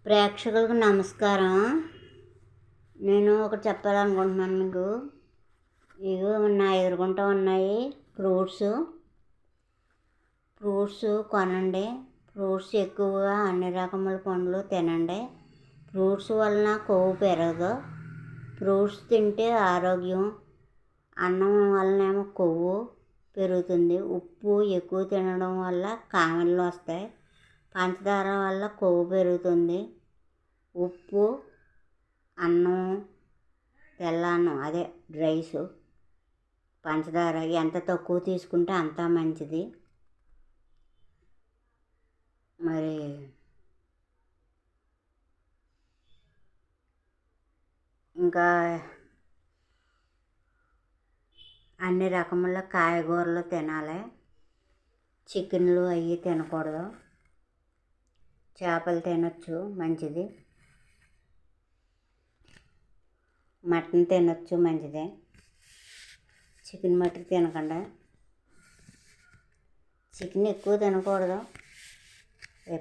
ప్రేక్షకులకు నమస్కారం. నేను ఒకటి చెప్పాలనుకుంటున్నాను మీకు. ఇగో నా ఎదురుగుంటా ఉన్నాయి ఫ్రూట్స్ కొనండి. ఫ్రూట్స్ ఎక్కువగా అన్ని రకముల పండ్లు తినండి. ఫ్రూట్స్ వలన కొవ్వు పెరగదు. ఫ్రూట్స్ తింటే ఆరోగ్యం. అన్నం వలనేమో కొవ్వు పెరుగుతుంది. ఉప్పు ఎక్కువ తినడం వల్ల కామెర్లు వస్తాయి. పంచదార వల్ల కొవ్వు పెరుగుతుంది. ఉప్పు, అన్నం, తెల్లన్నం అదే రైసు, పంచదార ఎంత తక్కువ తీసుకుంటే అంత మంచిది. మరి ఇంకా అన్ని రకముల కాయగూరలు తినాలి. చికెన్లు అవి తినకూడదు. చేపలు తినొచ్చు, మంచిది. మటన్ తినొచ్చు, మంచిదే. చికెన్ మటుకు తినకుండా. చికెన్ ఎక్కువ తినకూడదు.